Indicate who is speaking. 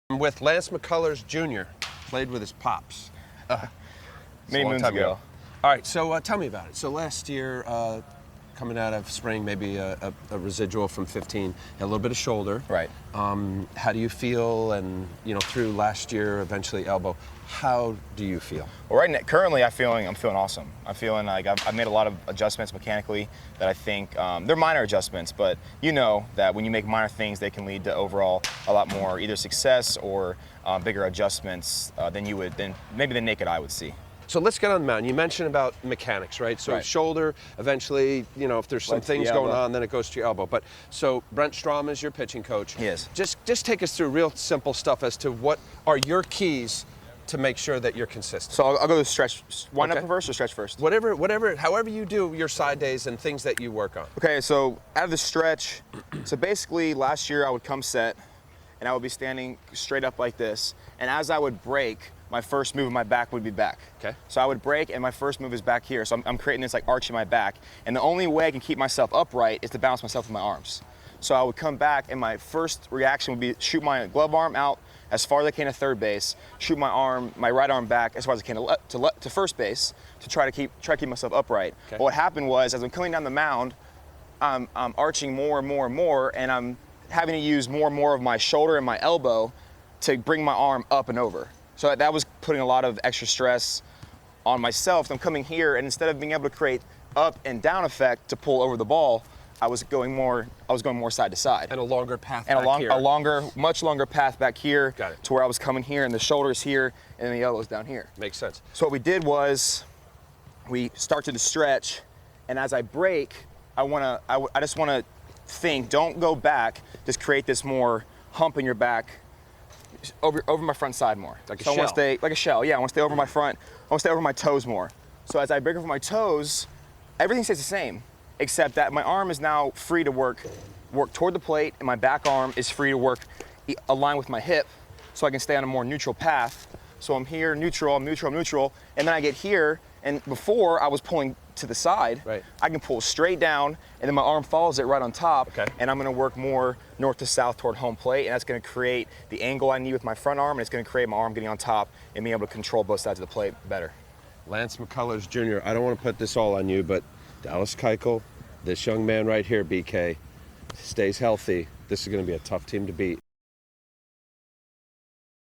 Speaker 1: I'm with Lance McCullers Jr., played with his pops.
Speaker 2: Many moons ago.
Speaker 1: All right, so tell me about it. So last year, coming out of spring, maybe a residual from 15, a little bit of shoulder.
Speaker 2: Right.
Speaker 1: How do you feel? And through last year, eventually elbow. How do you feel?
Speaker 2: Well, right now, currently, I'm feeling awesome. I'm feeling like I've made a lot of adjustments mechanically that I think they're minor adjustments, but you know that when you make minor things, they can lead to overall a lot more either success or bigger adjustments than maybe the naked eye would see.
Speaker 1: So let's get on the mound. You mentioned about mechanics, right? So
Speaker 2: right.
Speaker 1: Shoulder, eventually, if there's some things going on, then it goes to your elbow. But so Brent Strom is your pitching coach.
Speaker 2: He is.
Speaker 1: Just take us through real simple stuff as to what are your keys to make sure that you're consistent.
Speaker 2: So I'll go to stretch, wind up first or stretch first?
Speaker 1: However you do your side days and things that you work on.
Speaker 2: Okay, so out of the stretch, so basically last year I would come set and I would be standing straight up like this. And as I would break, my first move of my back would be back.
Speaker 1: Okay.
Speaker 2: So I would break and my first move is back here. So I'm creating this like arch in my back. And the only way I can keep myself upright is to balance myself with my arms. So I would come back and my first reaction would be shoot my glove arm out as far as I can to third base, shoot my right arm back as far as I can to first base to try to keep myself upright.
Speaker 1: Okay.
Speaker 2: But what happened was, as I'm coming down the mound, I'm arching more and more and more, and I'm having to use more and more of my shoulder and my elbow to bring my arm up and over. So that was putting a lot of extra stress on myself. I'm coming here, and instead of being able to create up and down effect to pull over the ball, I was going more side to side.
Speaker 1: And a longer path
Speaker 2: and
Speaker 1: back here.
Speaker 2: Much longer path back here.
Speaker 1: Got it.
Speaker 2: To where I was coming here, and the shoulder's here, and the elbow's down here.
Speaker 1: Makes sense.
Speaker 2: So what we did was, we started to stretch, and as I break, I just wanna think, don't go back, just create this more hump in your back, over my front side more.
Speaker 1: Like a
Speaker 2: so
Speaker 1: shell.
Speaker 2: I wanna stay, like a shell, yeah, I wanna stay over my front, I wanna stay over my toes more. So as I break over my toes, everything stays the same, except that my arm is now free to work toward the plate, and my back arm is free to work align with my hip, so I can stay on a more neutral path. So I'm here, neutral, I'm neutral, I'm neutral, and then I get here, and before I was pulling to the side,
Speaker 1: right.
Speaker 2: I can pull straight down, and then my arm follows it right on top,
Speaker 1: okay.
Speaker 2: and I'm gonna work more north to south toward home plate, and that's gonna create the angle I need with my front arm, and it's gonna create my arm getting on top and being able to control both sides of the plate better.
Speaker 1: Lance McCullers Jr., I don't want to put this all on you, but Dallas Keuchel, this young man right here, BK, stays healthy. This is going to be a tough team to beat.